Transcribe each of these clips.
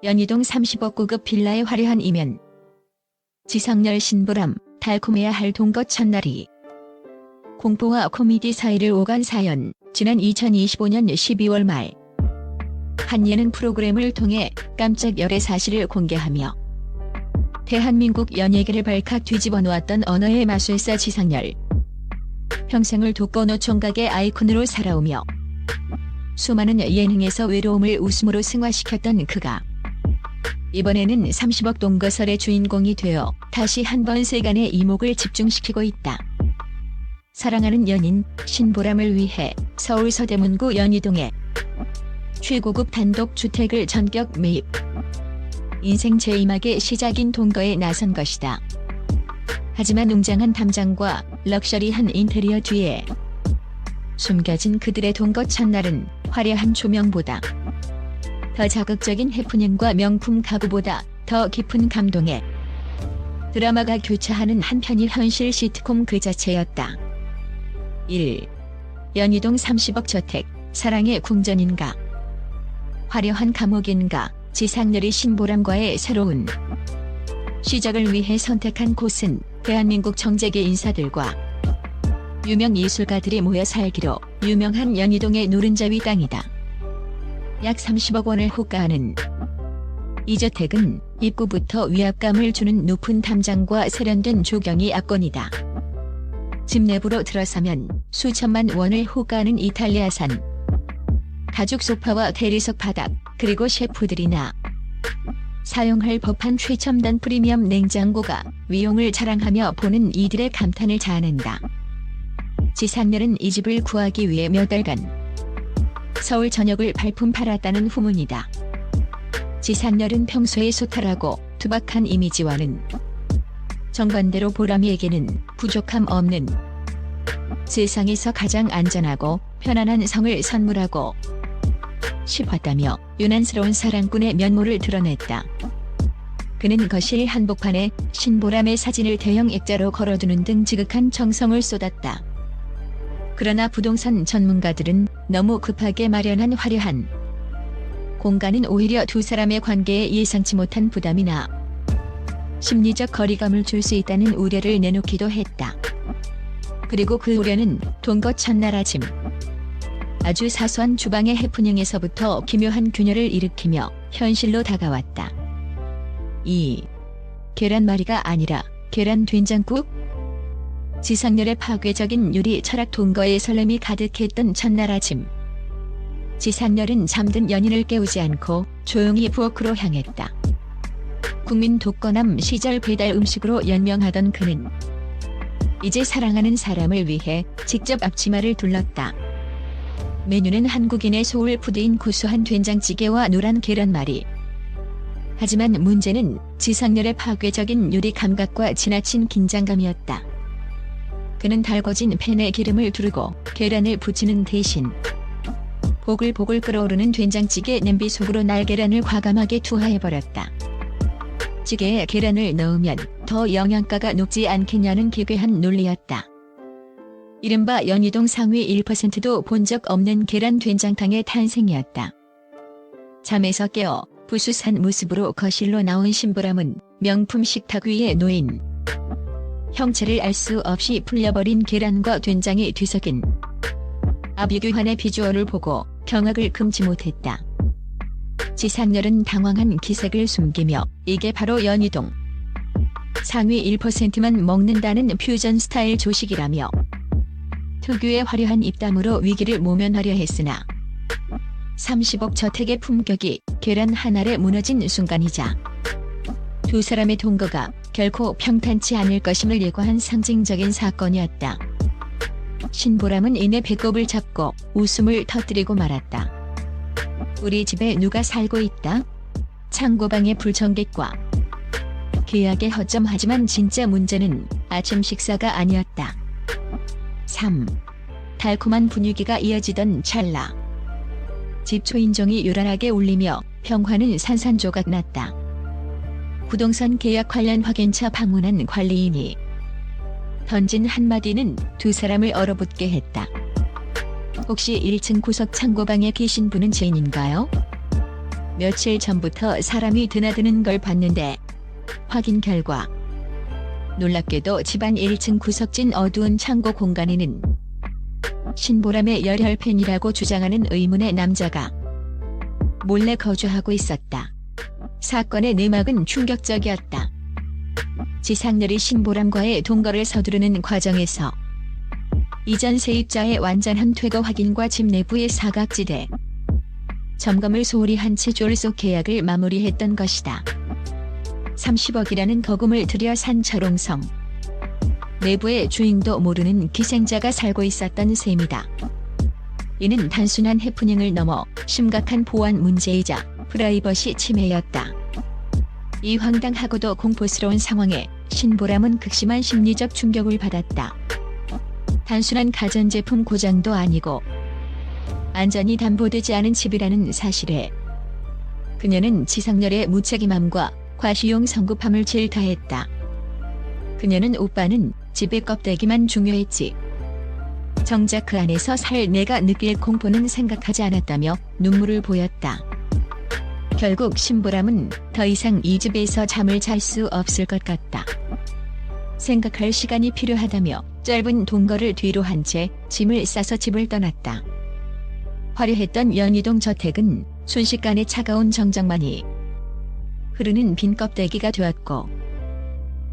연희동 30억 고급 빌라의 화려한 이면. 지상렬 신보람, 달콤해야 할 동거 첫날이. 공포와 코미디 사이를 오간 사연. 지난 2025년 12월 말 한 예능 프로그램을 통해 깜짝 열애 사실을 공개하며 대한민국 연예계를 발칵 뒤집어 놓았던 언어의 마술사 지상렬. 평생을 독거노 총각의 아이콘으로 살아오며 수많은 예능에서 외로움을 웃음으로 승화시켰던 그가 이번에는 30억 동거설의 주인공이 되어 다시 한번 세간의 이목을 집중시키고 있다. 사랑하는 연인 신보람을 위해 서울 서대문구 연희동에 최고급 단독 주택을 전격 매입. 인생 제2막의 시작인 동거에 나선 것이다. 하지만 웅장한 담장과 럭셔리한 인테리어 뒤에 숨겨진 그들의 동거 첫날은 화려한 조명보다 더 자극적인 해프닝과 명품 가구보다 더 깊은 감동에 드라마가 교차하는 한편의 현실 시트콤 그 자체였다. 1. 연희동 30억 저택, 사랑의 궁전인가? 화려한 감옥인가? 지상렬이 신보람과의 새로운 시작을 위해 선택한 곳은 대한민국 정재계 인사들과 유명 예술가들이 모여 살기로 유명한 연희동의 노른자위 땅이다. 약 30억 원을 호가하는 이 저택은 입구부터 위압감을 주는 높은 담장과 세련된 조경이 압권이다. 집 내부로 들어서면 수천만 원을 호가하는 이탈리아산 가죽 소파와 대리석 바닥, 그리고 셰프들이나 사용할 법한 최첨단 프리미엄 냉장고가 위용을 자랑하며 보는 이들의 감탄을 자아낸다. 지상렬은 이 집을 구하기 위해 몇 달간 서울 전역을 발품 팔았다는 후문이다. 지상렬은 평소에 소탈하고 투박한 이미지와는 정반대로 보람이에게는 부족함 없는 세상에서 가장 안전하고 편안한 성을 선물하고 싶었다며 유난스러운 사랑꾼의 면모를 드러냈다. 그는 거실 한복판에 신보람의 사진을 대형 액자로 걸어두는 등 지극한 정성을 쏟았다. 그러나 부동산 전문가들은 너무 급하게 마련한 화려한 공간은 오히려 두 사람의 관계에 예상치 못한 부담이나 심리적 거리감을 줄 수 있다는 우려를 내놓기도 했다. 그리고 그 우려는 동거 첫날 아침 아주 사소한 주방의 해프닝에서부터 기묘한 균열을 일으키며 현실로 다가왔다. 2. 계란말이가 아니라 계란 된장국? 지상렬의 파괴적인 요리 철학 동거의 설렘이 가득했던 첫날 아침. 지상렬은 잠든 연인을 깨우지 않고 조용히 부엌으로 향했다. 국민 독거남 시절 배달 음식으로 연명하던 그는 이제 사랑하는 사람을 위해 직접 앞치마를 둘렀다. 메뉴는 한국인의 소울푸드인 고소한 된장찌개와 노란 계란말이. 하지만 문제는 지상렬의 파괴적인 요리 감각과 지나친 긴장감이었다. 그는 달궈진 팬에 기름을 두르고 계란을 부치는 대신 보글보글 끓어오르는 된장찌개 냄비 속으로 날계란을 과감하게 투하해버렸다. 찌개에 계란을 넣으면 더 영양가가 높지 않겠냐는 기괴한 논리였다. 이른바 연희동 상위 1%도 본 적 없는 계란 된장탕의 탄생이었다. 잠에서 깨어 부수산 모습으로 거실로 나온 신보람은 명품 식탁 위에 놓인 형체를 알 수 없이 풀려버린 계란과 된장이 뒤섞인 아비규환의 비주얼을 보고 경악을 금치 못했다. 지상렬은 당황한 기색을 숨기며 이게 바로 연희동 상위 1%만 먹는다는 퓨전 스타일 조식이라며 특유의 화려한 입담으로 위기를 모면하려 했으나 30억 저택의 품격이 계란 한 알에 무너진 순간이자 두 사람의 동거가 결코 평탄치 않을 것임을 예고한 상징적인 사건이었다. 신보람은 이내 배꼽을 잡고 웃음을 터뜨리고 말았다. 우리 집에 누가 살고 있다? 창고방의 불청객과 계약에 허점하지만 진짜 문제는 아침 식사가 아니었다. 3. 달콤한 분위기가 이어지던 찰나. 집 초인종이 요란하게 울리며 평화는 산산조각 났다. 부동산 계약 관련 확인차 방문한 관리인이 던진 한마디는 두 사람을 얼어붙게 했다. 혹시 1층 구석 창고방에 계신 분은 지인인가요? 며칠 전부터 사람이 드나드는 걸 봤는데 확인 결과 놀랍게도 집안 1층 구석진 어두운 창고 공간에는 신보람의 열혈 팬이라고 주장하는 의문의 남자가 몰래 거주하고 있었다. 사건의 내막은 충격적이었다. 지상렬이 신보람과의 동거를 서두르는 과정에서 이전 세입자의 완전한 퇴거 확인과 집 내부의 사각지대 점검을 소홀히 한 채 졸속 계약을 마무리했던 것이다. 30억이라는 거금을 들여 산 철옹성. 내부의 주인도 모르는 기생자가 살고 있었던 셈이다. 이는 단순한 해프닝을 넘어 심각한 보안 문제이자 프라이버시 침해였다. 이 황당하고도 공포스러운 상황에 신보람은 극심한 심리적 충격을 받았다. 단순한 가전제품 고장도 아니고 안전이 담보되지 않은 집이라는 사실에 그녀는 지상렬의 무책임함과 과시용 성급함을 질타했다. 그녀는 오빠는 집의 껍데기만 중요했지. 정작 그 안에서 살 내가 느낄 공포는 생각하지 않았다며 눈물을 보였다. 결국 신보람은 더 이상 이 집에서 잠을 잘 수 없을 것 같다. 생각할 시간이 필요하다며 짧은 동거를 뒤로 한 채 짐을 싸서 집을 떠났다. 화려했던 연희동 저택은 순식간에 차가운 정적만이 흐르는 빈 껍데기가 되었고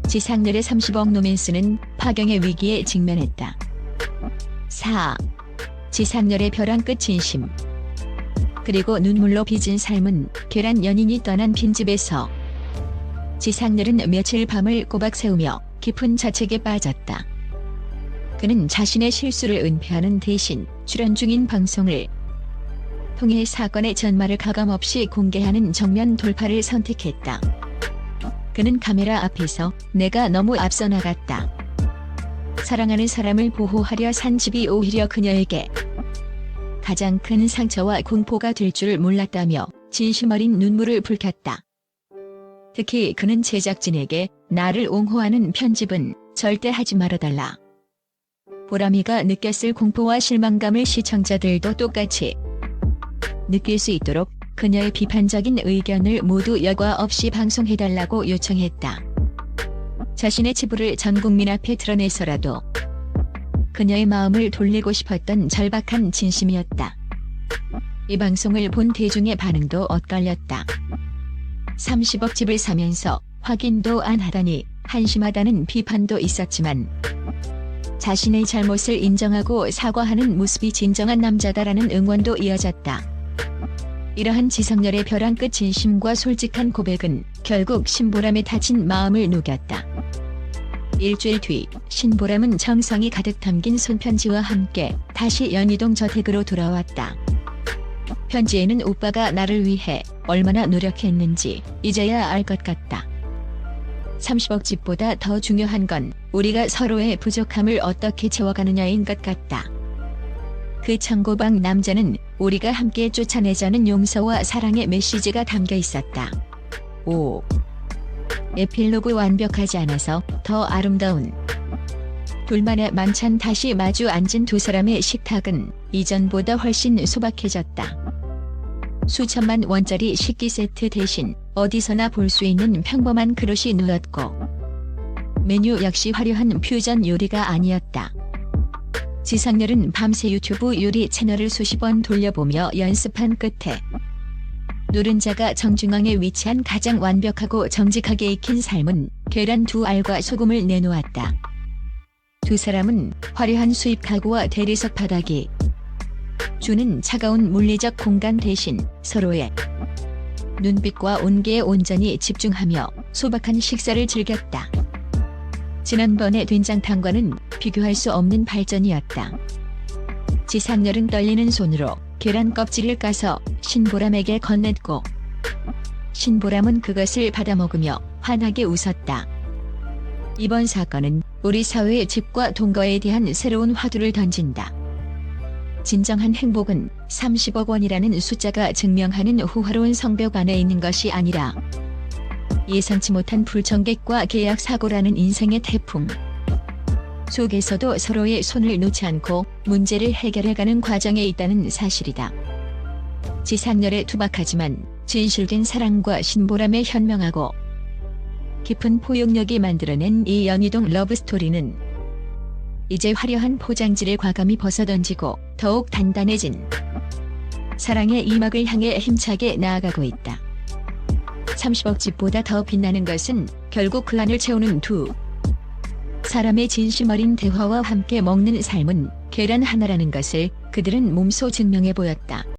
지상렬의 30억 로맨스는 파경의 위기에 직면했다. 4. 지상렬의 벼랑 끝 진심. 그리고 눈물로 빚은 삶은 계란 연인이 떠난 빈집에서 지상렬은 며칠 밤을 꼬박 새우며 깊은 자책에 빠졌다. 그는 자신의 실수를 은폐하는 대신 출연 중인 방송을 통해 사건의 전말을 가감없이 공개하는 정면 돌파를 선택했다. 그는 카메라 앞에서 내가 너무 앞서 나갔다. 사랑하는 사람을 보호하려 산 집이 오히려 그녀에게 가장 큰 상처와 공포가 될 줄 몰랐다며 진심 어린 눈물을 붉혔다. 특히 그는 제작진에게 나를 옹호하는 편집은 절대 하지 말아달라. 보람이가 느꼈을 공포와 실망감을 시청자들도 똑같이 느낄 수 있도록 그녀의 비판적인 의견을 모두 여과 없이 방송해달라고 요청했다. 자신의 치부를 전 국민 앞에 드러내서라도 그녀의 마음을 돌리고 싶었던 절박한 진심이었다. 이 방송을 본 대중의 반응도 엇갈렸다. 30억 집을 사면서 확인도 안 하다니 한심하다는 비판도 있었지만 자신의 잘못을 인정하고 사과하는 모습이 진정한 남자다라는 응원도 이어졌다. 이러한 지상렬의 벼랑 끝 진심과 솔직한 고백은 결국 신보람의 다친 마음을 녹였다. 일주일 뒤 신보람은 정성이 가득 담긴 손편지와 함께 다시 연희동 저택으로 돌아왔다. 편지에는 오빠가 나를 위해 얼마나 노력했는지 이제야 알 것 같다. 30억 집보다 더 중요한 건 우리가 서로의 부족함을 어떻게 채워가느냐인 것 같다. 그 청고방 남자는 우리가 함께 쫓아내자는 용서와 사랑의 메시지가 담겨 있었다. 5. 에필로그 완벽하지 않아서 더 아름다운. 둘만의 만찬. 다시 마주 앉은 두 사람의 식탁은 이전보다 훨씬 소박해졌다. 수천만 원짜리 식기 세트 대신 어디서나 볼 수 있는 평범한 그릇이 놓였고 메뉴 역시 화려한 퓨전 요리가 아니었다. 지상렬은 밤새 유튜브 요리 채널을 수십 번 돌려보며 연습한 끝에 노른자가 정중앙에 위치한 가장 완벽하고 정직하게 익힌 삶은 계란 2알과 소금을 내놓았다. 두 사람은 화려한 수입 가구와 대리석 바닥이 주는 차가운 물리적 공간 대신 서로의 눈빛과 온기에 온전히 집중하며 소박한 식사를 즐겼다. 지난번의 된장탕과는 비교할 수 없는 발전이었다. 지상렬은 떨리는 손으로 계란 껍질을 까서 신보람에게 건넸고 신보람은 그것을 받아먹으며 환하게 웃었다. 이번 사건은 우리 사회의 집과 동거에 대한 새로운 화두를 던진다. 진정한 행복은 30억 원이라는 숫자가 증명하는 호화로운 성벽 안에 있는 것이 아니라 예상치 못한 불청객과 계약 사고라는 인생의 태풍 속에서도 서로의 손을 놓지 않고 문제를 해결해가는 과정에 있다는 사실이다. 지상렬의 투박하지만 진실된 사랑과 신보람의 현명하고 깊은 포용력이 만들어낸 이 연희동 러브스토리는 이제 화려한 포장지를 과감히 벗어던지고 더욱 단단해진 사랑의 이막을 향해 힘차게 나아가고 있다. 30억 집보다 더 빛나는 것은 결국 그 안을 채우는 두 사람의 진심 어린 대화와 함께 먹는 삶은 계란 하나라는 것을 그들은 몸소 증명해 보였다.